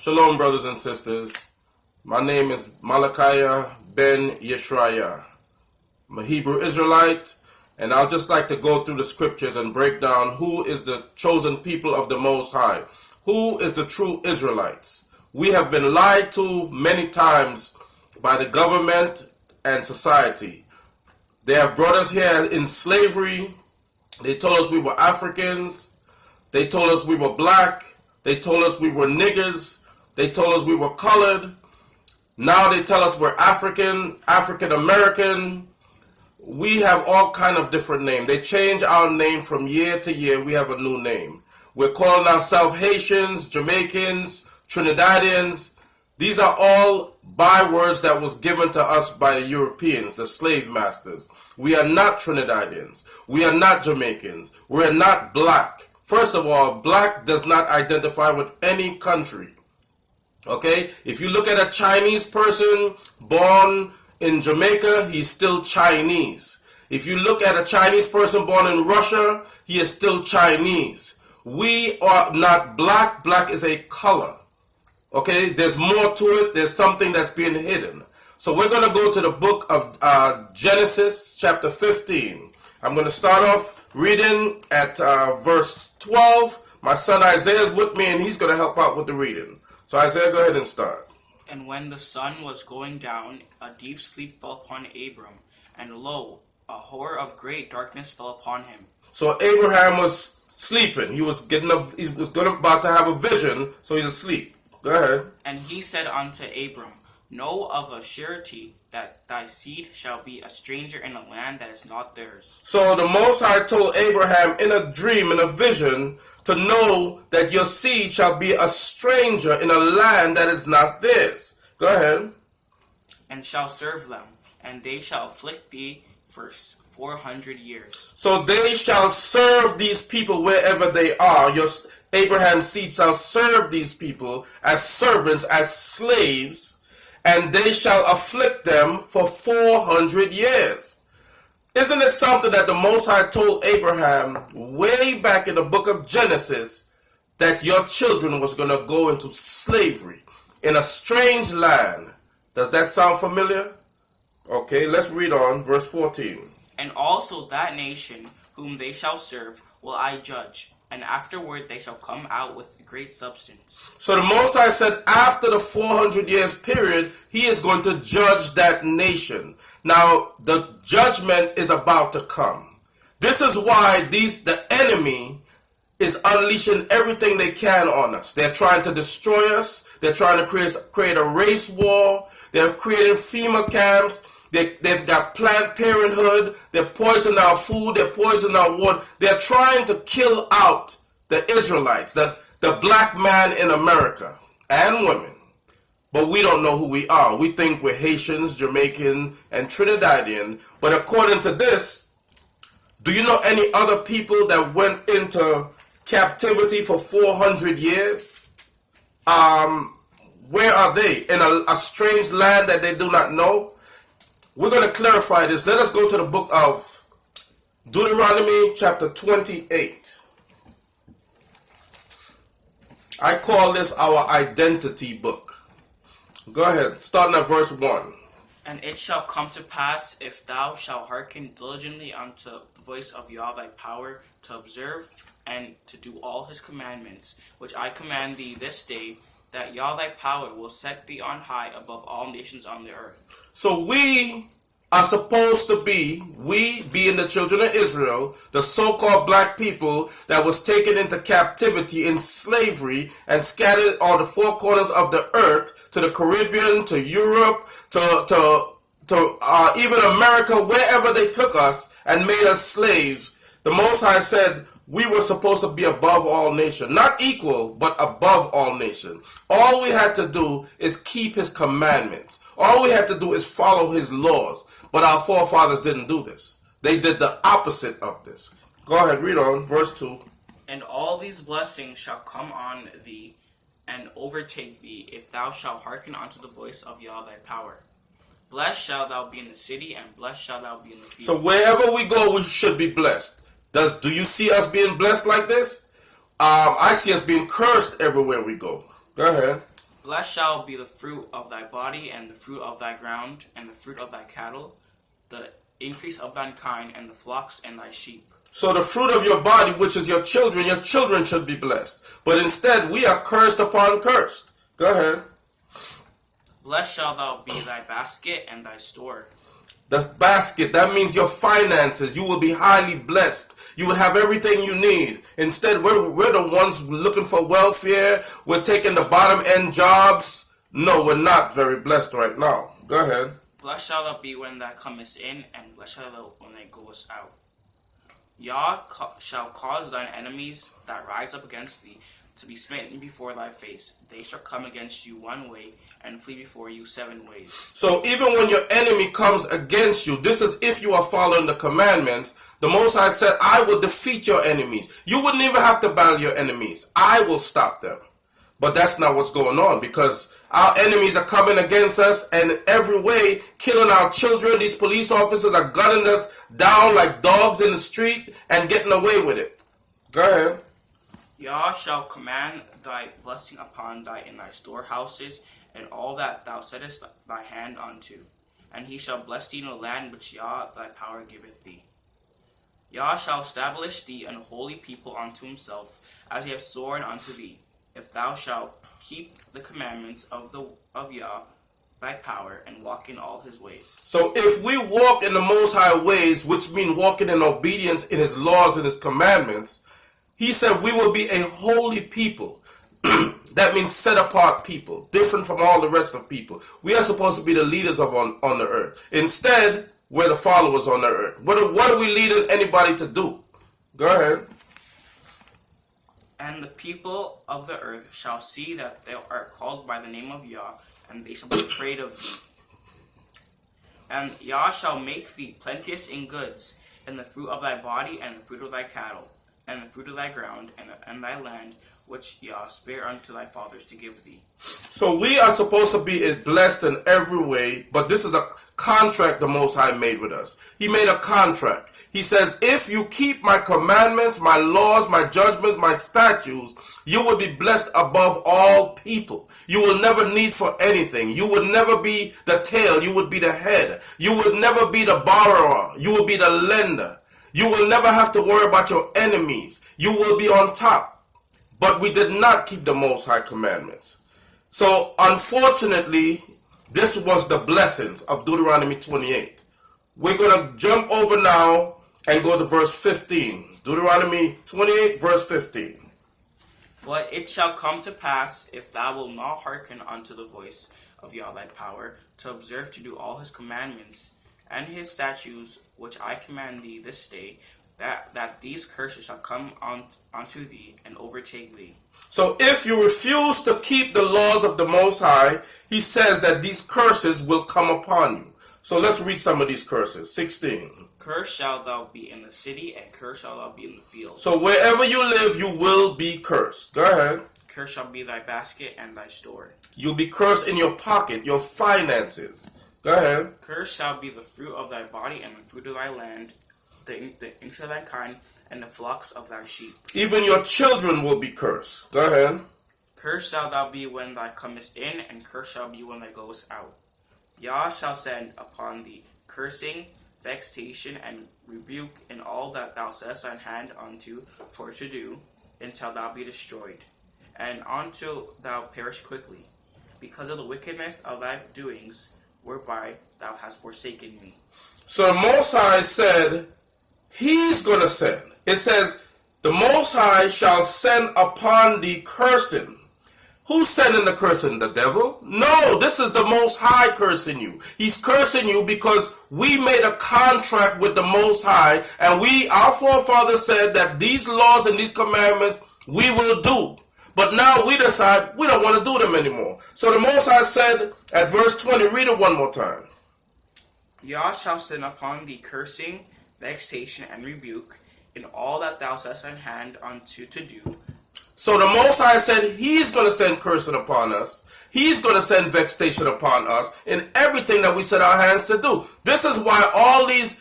Shalom, brothers and sisters. My name is Malachiah ben Yeshriah. I'm a Hebrew Israelite, and I'll just like to go through the scriptures and break down who is the chosen people of the Most High. Who is the true Israelites? We have been lied to many times by the government and society. They have brought us here in slavery. They told us we were Africans. They told us we were black. They told us we were niggers. They told us we were colored. Now they tell us we're African, African American. We have all kind of different names. They change our name from year to year. We have a new name. We're calling ourselves Haitians, Jamaicans, Trinidadians. These are all bywords that was given to us by the Europeans, the slave masters. We are not Trinidadians. We are not Jamaicans. We are not black. First of all, black does not identify with any country. Okay? If you look at a Chinese person born in Jamaica, he's still Chinese. If you look at a Chinese person born in Russia, he is still Chinese. We are not black. Black is a color. Okay? There's more to it. There's something that's being hidden. So we're going to go to the book of Genesis chapter 15. I'm going to start off reading at verse 12. My son Isaiah is with me, and he's going to help out with the reading. So Isaiah, go ahead and start. And when the sun was going down, a deep sleep fell upon Abram, and lo, a horror of great darkness fell upon him. So Abraham was sleeping. He was about to have a vision, so he's asleep. Go ahead. And he said unto Abram, Know of a surety that thy seed shall be a stranger in a land that is not theirs. So the Most High told Abraham in a dream, in a vision, to know that your seed shall be a stranger in a land that is not theirs. Go ahead. And shall serve them, and they shall afflict thee for 400 years. So they shall serve these people wherever they are. Abraham's seed shall serve these people as servants, as slaves, and they shall afflict them for 400 years. Isn't it something that the Most High told Abraham way back in the book of Genesis that your children was going to go into slavery in a strange land? Does that sound familiar? Okay, let's read on, verse 14. And also that nation whom they shall serve will I judge, and afterward they shall come out with great substance. So the Most High said after the 400 years period, he is going to judge that nation. Now, the judgment is about to come. This is why the enemy is unleashing everything they can on us. They're trying to destroy us. They're trying to create a race war. They're creating FEMA camps. They've got Planned Parenthood. They're poisoning our food. They're poisoning our water. They're trying to kill out the Israelites, the black man in America, and women. But we don't know who we are. We think we're Haitians, Jamaican, and Trinidadian. But according to this, do you know any other people that went into captivity for 400 years? Where are they? In a strange land that they do not know? We're going to clarify this. Let us go to the book of Deuteronomy chapter 28. I call this our identity book. Go ahead, starting at verse 1. And it shall come to pass, if thou shalt hearken diligently unto the voice of Yahweh thy power, to observe and to do all his commandments, which I command thee this day, that Yahweh thy power will set thee on high above all nations on the earth. So we are supposed to be, we being the children of Israel, the so-called black people that was taken into captivity in slavery and scattered on the four corners of the earth, to the Caribbean, to Europe, to even America, wherever they took us and made us slaves. The Most High said we were supposed to be above all nations. Not equal, but above all nations. All we had to do is keep his commandments. All we had to do is follow his laws. But our forefathers didn't do this. They did the opposite of this. Go ahead, read on, verse 2. And all these blessings shall come on thee, and overtake thee, if thou shalt hearken unto the voice of Yahweh thy power. Blessed shalt thou be in the city, and blessed shalt thou be in the field. So wherever we go, we should be blessed. Do you see us being blessed like this? I see us being cursed everywhere we go. Go ahead. Blessed shall be the fruit of thy body, and the fruit of thy ground, and the fruit of thy cattle, the increase of thine kind, and the flocks and thy sheep. So the fruit of your body, which is your children should be blessed. But instead, we are cursed upon cursed. Go ahead. Blessed shall thou be thy basket and thy store. The basket, that means your finances. You will be highly blessed. You would have everything you need. Instead, we're the ones looking for welfare. We're taking the bottom end jobs. No, we're not very blessed right now. Go ahead. Blessed shall thou be when thou comest in, and blessed shall thou when thou goest out. Yah shall cause thine enemies that rise up against thee to be smitten before thy face. They shall come against you one way, and flee before you 7 ways. So even when your enemy comes against you, this is if you are following the commandments. The Most High said, I will defeat your enemies. You wouldn't even have to battle your enemies. I will stop them. But that's not what's going on, because our enemies are coming against us and in every way killing our children. These police officers are gunning us down like dogs in the street and getting away with it. Go ahead. Yah shall command thy blessing upon thy in thy storehouses, and all that thou settest thy hand unto. And he shall bless thee in the land which Yah thy power giveth thee. Yah shall establish thee an holy people unto himself, as he hath sworn unto thee, if thou shalt keep the commandments of Yah thy power, and walk in all his ways. So if we walk in the Most High ways, which mean walking in obedience in his laws and his commandments, he said we will be a holy people. That means set apart people, different from all the rest of people. We are supposed to be the leaders on the earth. Instead, we're the followers on the earth. What are we leading anybody to do? Go ahead. And the people of the earth shall see that thou art called by the name of Yah, and they shall be afraid of thee. And Yah shall make thee plenteous in goods, in the fruit of thy body, and the fruit of thy cattle, and the fruit of thy ground, and thy land, which Yah spare unto thy fathers to give thee. So we are supposed to be blessed in every way, but this is a contract the Most High made with us. He made a contract. He says, if you keep my commandments, my laws, my judgments, my statutes, you will be blessed above all people. You will never need for anything. You would never be the tail. You would be the head. You would never be the borrower. You will be the lender. You will never have to worry about your enemies. You will be on top. But we did not keep the Most High commandments. So, unfortunately, this was the blessings of Deuteronomy 28. We're going to jump over now and go to verse 15. Deuteronomy 28, verse 15. But it shall come to pass, if thou wilt not hearken unto the voice of Yah thy power, to observe to do all his commandments and his statutes, which I command thee this day, that these curses shall come unto thee and overtake thee. So if you refuse to keep the laws of the Most High, he says that these curses will come upon you. So let's read some of these curses. 16. Cursed shalt thou be in the city, and cursed shalt thou be in the field. So wherever you live, you will be cursed. Go ahead. Cursed shall be thy basket and thy store. You'll be cursed in your pocket, your finances. Go ahead. Cursed shall be the fruit of thy body, and the fruit of thy land, the increase of thy kind, and the flocks of thy sheep. Even your children will be cursed. Go ahead. Cursed shalt thou be when thou comest in, and cursed shall be when thou goest out. Yah shall send upon thee cursing, vexation, and rebuke in all that thou settest thine hand unto for to do, until thou be destroyed, and until thou perish quickly, because of the wickedness of thy doings, whereby thou hast forsaken me. So the Most High said, he's going to send. It says, the Most High shall send upon thee cursing. Who's sending the cursing? The devil? No, this is the Most High cursing you. He's cursing you because we made a contract with the Most High, and our forefathers said that these laws and these commandments we will do. But now we decide we don't want to do them anymore. So the Most High said at verse 20, read it one more time. Yah shall send upon thee cursing, vexation, and rebuke in all that thou settest thine hand unto to do. So the Most High said he's going to send cursing upon us. He's going to send vexation upon us in everything that we set our hands to do. This is why all these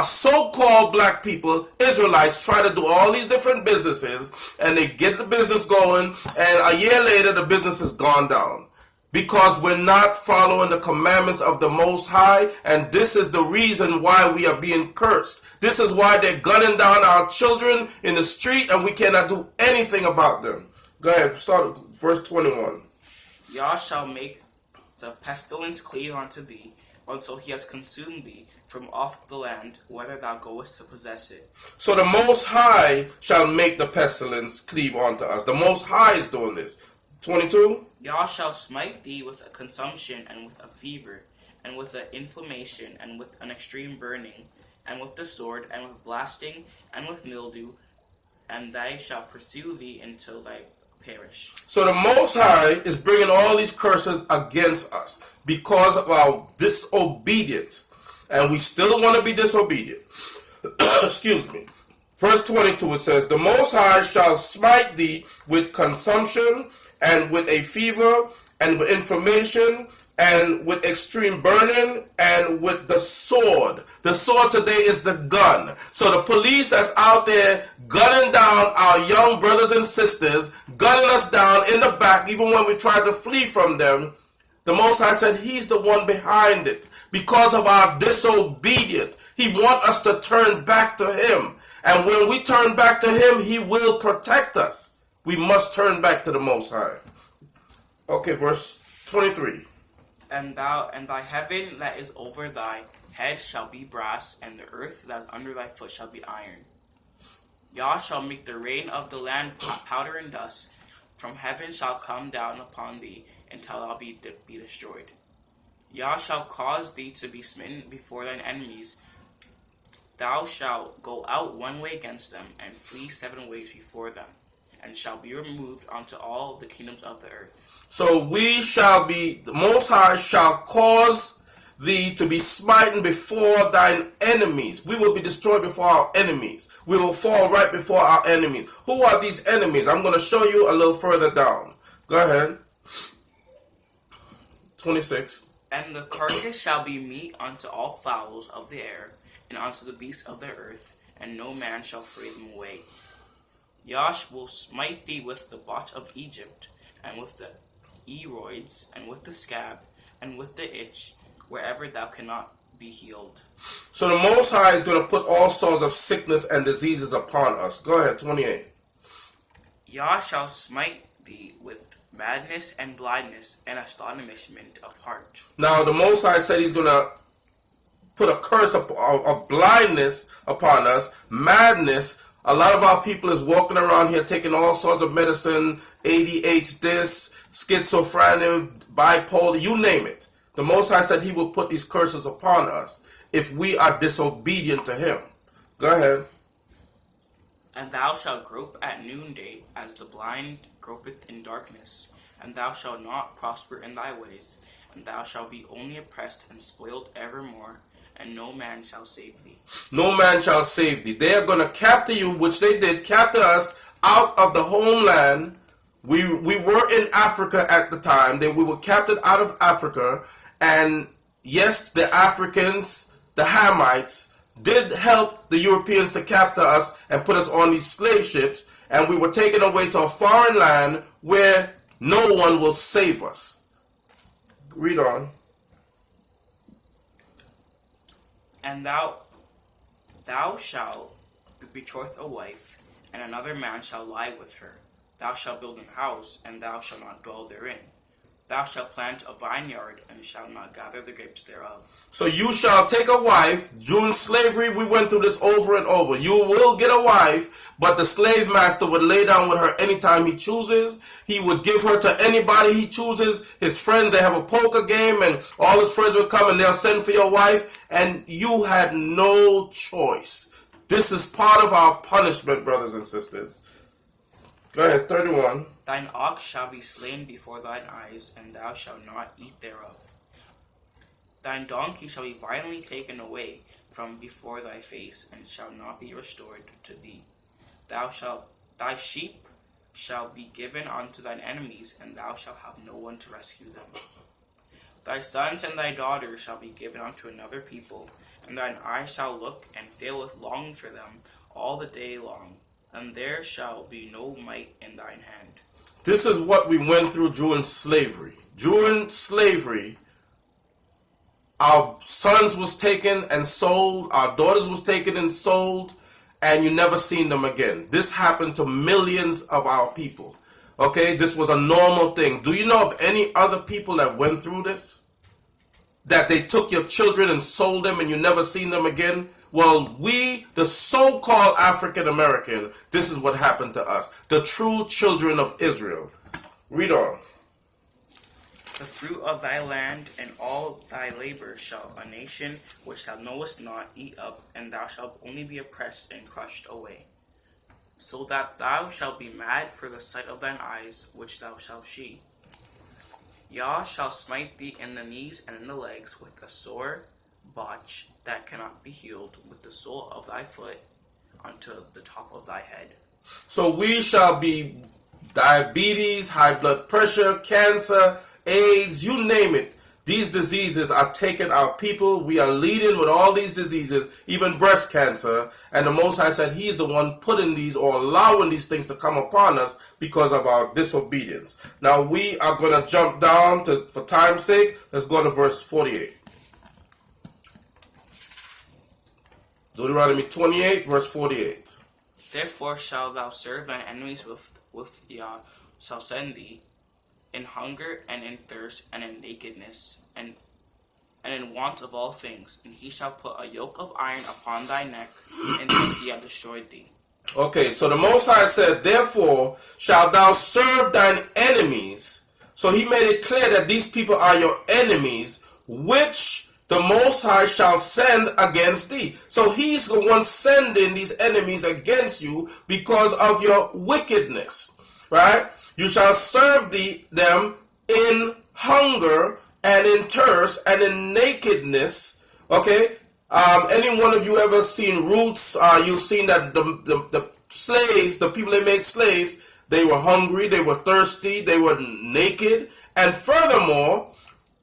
so-called black people, Israelites, try to do all these different businesses, and they get the business going, and a year later the business has gone down. because we're not following the commandments of the Most High, and this is the reason why we are being cursed. This is why they're gunning down our children in the street, and we cannot do anything about them. Go ahead, start verse 21. Yah shall make the pestilence cleave unto thee, until he has consumed thee from off the land, whether thou goest to possess it. So the Most High shall make the pestilence cleave unto us. The Most High is doing this. 22. Yah shall smite thee with a consumption, and with a fever, and with an inflammation, and with an extreme burning, and with the sword, and with blasting, and with mildew, and they shall pursue thee until they perish. So the Most High is bringing all these curses against us because of our disobedience. And we still want to be disobedient. Excuse me. Verse 22, it says, the Most High shall smite thee with consumption, and with a fever, and with inflammation, and with extreme burning, and with the sword. The sword today is the gun. So the police that's out there gunning down our young brothers and sisters, gunning us down in the back, even when we try to flee from them, the Most High said he's the one behind it. Because of our disobedience, he wants us to turn back to him. And when we turn back to him, he will protect us. We must turn back to the Most High. Okay, verse 23. And thy heaven that is over thy head shall be brass, and the earth that is under thy foot shall be iron. Yah shall make the rain of the land powder and dust. From heaven shall come down upon thee, until thou be destroyed. Yah shall cause thee to be smitten before thine enemies. Thou shalt go out one way against them, and flee 7 ways before them, and shall be removed unto all the kingdoms of the earth. So we shall be, the Most High shall cause thee to be smitten before thine enemies. We will be destroyed before our enemies. We will fall right before our enemies. Who are these enemies? I'm going to show you a little further down. Go ahead. 26. And the carcass shall be meat unto all fowls of the air, and unto the beasts of the earth, and no man shall fray them away. Yah will smite thee with the botch of Egypt, and with the eroids, and with the scab, and with the itch, wherever thou cannot be healed. So the Most High is going to put all sorts of sickness and diseases upon us. Go ahead, 28. Yah shall smite thee with madness and blindness, and astonishment of heart. Now the Most High said he's going to put a curse of blindness upon us, madness. A lot of our people is walking around here taking all sorts of medicine, ADH this, schizophrenia, bipolar, you name it. The Most High said he will put these curses upon us if we are disobedient to him. Go ahead. And thou shalt grope at noonday, as the blind gropeth in darkness. And thou shalt not prosper in thy ways, and thou shalt be only oppressed and spoiled evermore, and no man shall save thee. No man shall save thee. They are going to capture you, which they did, capture us out of the homeland. We were in Africa at the time. We were captured out of Africa. And yes, the Africans, the Hamites, did help the Europeans to capture us and put us on these slave ships. And we were taken away to a foreign land where no one will save us. Read on. And thou shalt betroth a wife, and another man shall lie with her. Thou shalt build an house, and thou shalt not dwell therein. Thou shalt plant a vineyard, and shalt not gather the grapes thereof. So you shall take a wife. During slavery, we went through this over and over. You will get a wife, but the slave master would lay down with her anytime he chooses. He would give her to anybody he chooses. His friends, they have a poker game, and all his friends would come and they'll send for your wife, and you had no choice. This is part of our punishment, brothers and sisters. Go ahead, 31. Thine ox shall be slain before thine eyes, and thou shalt not eat thereof. Thine donkey shall be violently taken away from before thy face, and shall not be restored to thee. Thy sheep shall be given unto thine enemies, and thou shalt have no one to rescue them. Thy sons and thy daughters shall be given unto another people, and thine eyes shall look and fail with longing for them all the day long, and there shall be no might in thine hand. This is what we went through during slavery. during slavery, our sons was taken and sold, our daughters was taken and sold, and you never seen them again. This happened to millions of our people. Okay, this was a normal thing. Do you know of any other people that went through this? That they took your children and sold them and you never seen them again? Well, we, the so-called African American, this is what happened to us. The true children of Israel. Read on. The fruit of thy land and all thy labor shall a nation which thou knowest not eat up, and thou shalt only be oppressed and crushed away. So that thou shalt be mad for the sight of thine eyes, which thou shalt see. Yah shall smite thee in the knees and in the legs with a sore botch that cannot be healed, with the sole of thy foot unto the top of thy head. So we shall be diabetes, high blood pressure, cancer, AIDS, you name it. These diseases are taking our people. We are leading with all these diseases, even breast cancer. And the Most High said He's the one putting these or allowing these things to come upon us because of our disobedience. Now we are going to jump down to, for time's sake, let's go to verse 48. Deuteronomy 28, verse 48. Therefore shalt thou serve thine enemies with Yah shall send thee, in hunger and in thirst and in nakedness and in want of all things, and he shall put a yoke of iron upon thy neck until he have destroyed thee. Okay, so the Most High said, therefore shalt thou serve thine enemies. So he made it clear that these people are your enemies, which the Most High shall send against thee. So he's the one sending these enemies against you because of your wickedness, right? You shall serve them in hunger and in thirst and in nakedness. Okay? Any one of you ever seen Roots? You've seen that the slaves, the people they made slaves, they were hungry, they were thirsty, they were naked, and furthermore,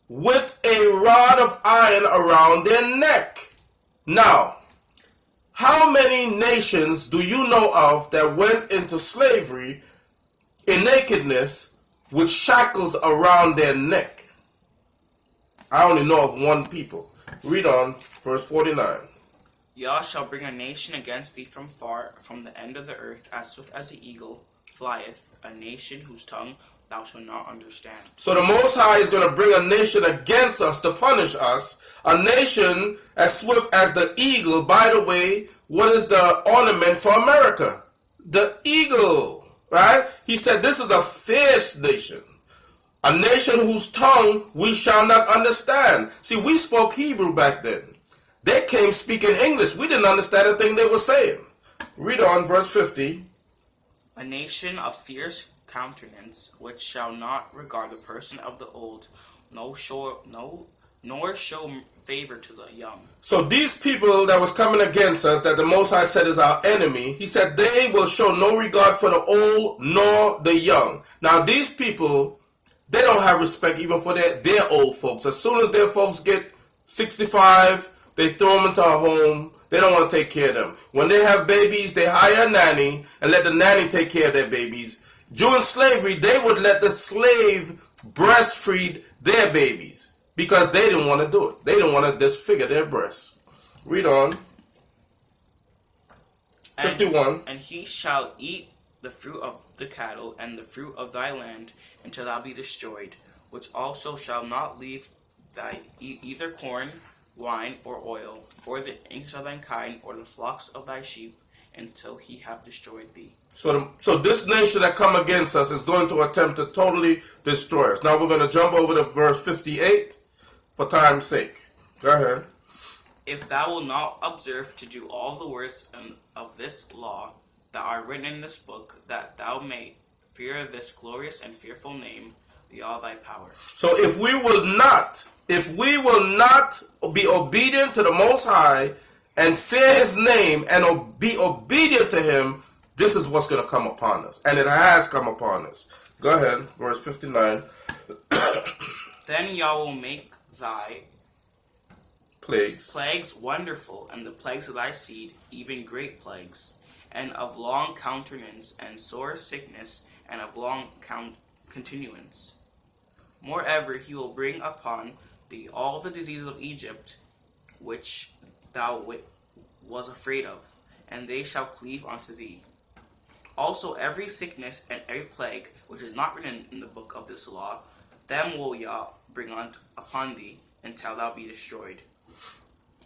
with a rod of iron around their neck. Now, how many nations do you know of that went into slavery in nakedness with shackles around their neck? I only know of one people. Read on, verse 49. Yah shall bring a nation against thee from far, from the end of the earth, as swift as the eagle flieth, a nation whose tongue thou shalt not understand. So the Most High is going to bring a nation against us to punish us, a nation as swift as the eagle. By the way, what is the ornament for America? The eagle. Right? He said this is a fierce nation. A nation whose tongue we shall not understand. See, we spoke Hebrew back then. They came speaking English. We didn't understand a thing they were saying. Read on, verse 50. A nation of fierce countenance, which shall not regard the person of the old, nor show favor to the young. So these people that was coming against us, that the Most High said is our enemy, he said they will show no regard for the old nor the young. Now these people, they don't have respect even for their old folks. As soon as their folks get 65, they throw them into a home. They don't want to take care of them. When they have babies, they hire a nanny and let the nanny take care of their babies. During slavery, they would let the slave breastfeed their babies because they didn't want to do it. They didn't want to disfigure their breasts. Read on. 51. And he shall eat the fruit of the cattle and the fruit of thy land until thou be destroyed, which also shall not leave thy either corn, wine, or oil, or the increase of thine kind, or the flocks of thy sheep, until he have destroyed thee. So this nation that come against us is going to attempt to totally destroy us. Now we're going to jump over to verse 58 for time's sake. Go ahead. If thou wilt not observe to do all the words of this law that are written in this book, that thou may fear this glorious and fearful name, the all thy power. So if we will not be obedient to the Most High and fear His name and be obedient to Him, this is what's going to come upon us. And it has come upon us. Go ahead, verse 59. Then Yah will make thy plagues wonderful, and the plagues of thy seed, even great plagues, and of long countenance, and sore sickness, and of long continuance. Moreover, he will bring upon thee all the diseases of Egypt, which thou was afraid of, and they shall cleave unto thee. Also every sickness and every plague, which is not written in the book of this law, them will Yah bring upon thee, until thou be destroyed.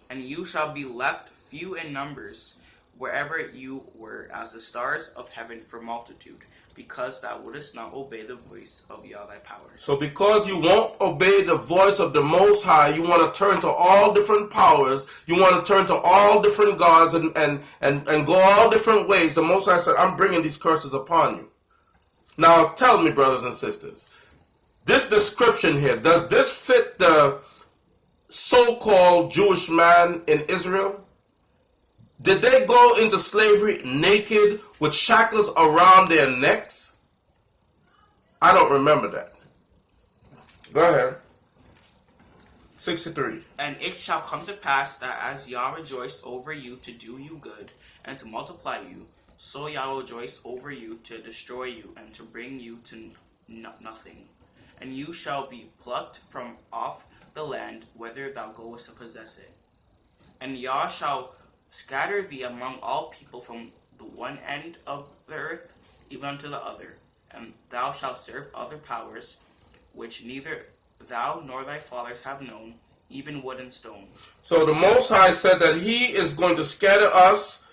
And you shall be left few in numbers, wherever you were, as the stars of heaven for multitude, because thou wouldest not obey the voice of Yah thy power. So because you won't obey the voice of the Most High, you want to turn to all different powers, you want to turn to all different gods and go all different ways. The Most High said, I'm bringing these curses upon you. Now tell me, brothers and sisters, this description here, does this fit the so-called Jewish man in Israel? Did they go into slavery naked with shackles around their necks? I don't remember that. Go ahead. 63. And it shall come to pass that as Yah rejoiced over you to do you good and to multiply you, so Yah will rejoice over you to destroy you and to bring you to nothing. And you shall be plucked from off the land, whither thou goest to possess it. And Yah shall scatter thee among all people from the one end of the earth even unto the other, and thou shalt serve other powers, which neither thou nor thy fathers have known, even wood and stone. So the Most High said that he is going to scatter us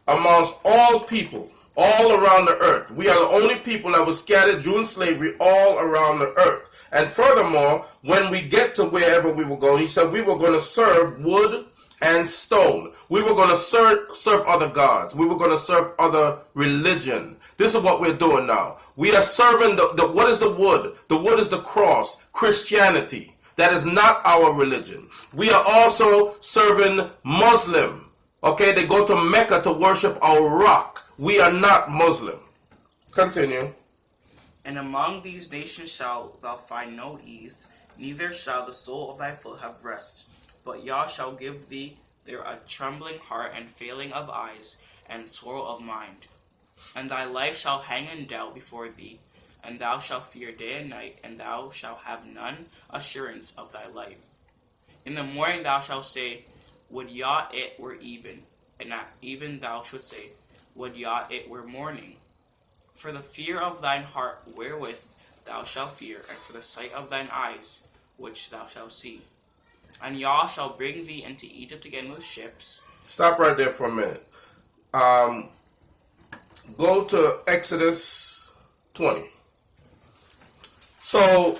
amongst all people, all around the earth. We are the only people that were scattered during slavery all around the earth. And furthermore, when we get to wherever we will go, he said we were going to serve wood and stone. We were going to serve other gods. We were going to serve other religion. This is what we're doing now. We are serving what is the wood? The wood is the cross, Christianity. That is not our religion. We are also serving Muslim. Okay, they go to Mecca to worship a rock. We are not Muslim. Continue. And among these nations shalt thou find no ease, neither shall the sole of thy foot have rest. But Yah shall give thee there a trembling heart and failing of eyes and sorrow of mind. And thy life shall hang in doubt before thee, and thou shalt fear day and night, and thou shalt have none assurance of thy life. In the morning thou shalt say, Would Yah it were even, and at even thou shouldst say, Would Yah it were morning. For the fear of thine heart wherewith thou shalt fear, and for the sight of thine eyes which thou shalt see. And Yah shall bring thee into Egypt again with ships. Stop right there for a minute. Go to Exodus 20. So,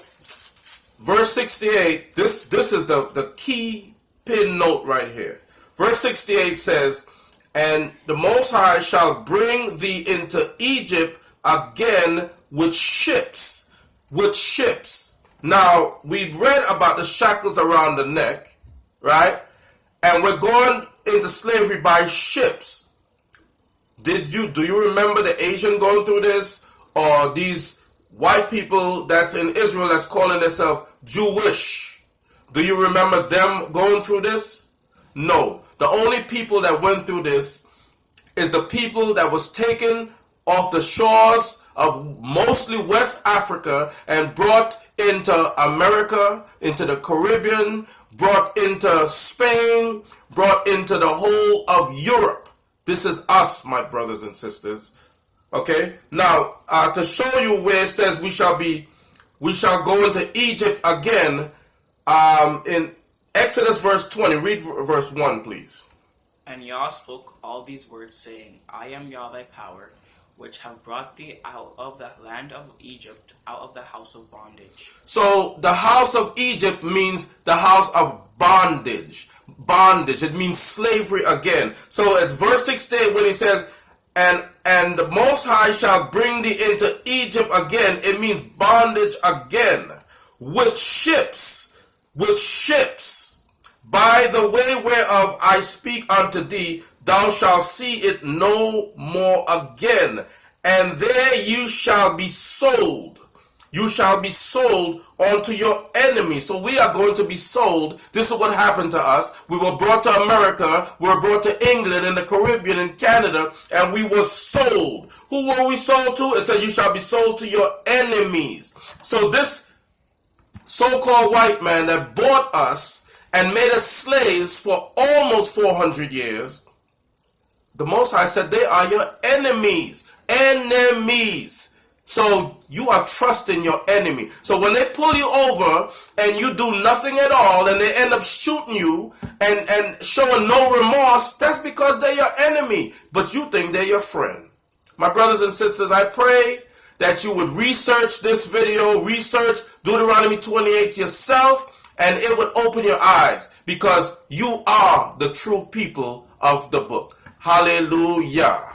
verse 68, this is the key pin note right here. Verse 68 says, And the Most High shall bring thee into Egypt again with ships. With ships. Now, we read about the shackles around the neck, right? And we're going into slavery by ships. Do you remember the Asian going through this? Or these white people that's in Israel that's calling themselves Jewish? Do you remember them going through this? No. The only people that went through this is the people that was taken off the shores of mostly West Africa and brought into America, into the Caribbean, brought into Spain, brought into the whole of Europe. This is us, my brothers and sisters. Okay? Now, to show you where it says we shall go into Egypt again, in Exodus verse 20, read verse 1, please. And Yah spoke all these words, saying, I am Yah thy power, which have brought thee out of the land of Egypt, out of the house of bondage. So the house of Egypt means the house of bondage. Bondage. It means slavery again. So at verse 16 when he says, and the Most High shall bring thee into Egypt again, it means bondage again. With ships. With ships. By the way whereof I speak unto thee, thou shalt see it no more again. And there you shall be sold. You shall be sold unto your enemies. So we are going to be sold. This is what happened to us. We were brought to America. We were brought to England and the Caribbean and Canada. And we were sold. Who were we sold to? It said you shall be sold to your enemies. So this so-called white man that bought us and made us slaves for almost 400 years, the Most High said they are your enemies. Enemies. So you are trusting your enemy. So when they pull you over and you do nothing at all and they end up shooting you and showing no remorse, that's because they're your enemy. But you think they're your friend. My brothers and sisters, I pray that you would research this video, research Deuteronomy 28 yourself, and it would open your eyes because you are the true people of the book. Hallelujah.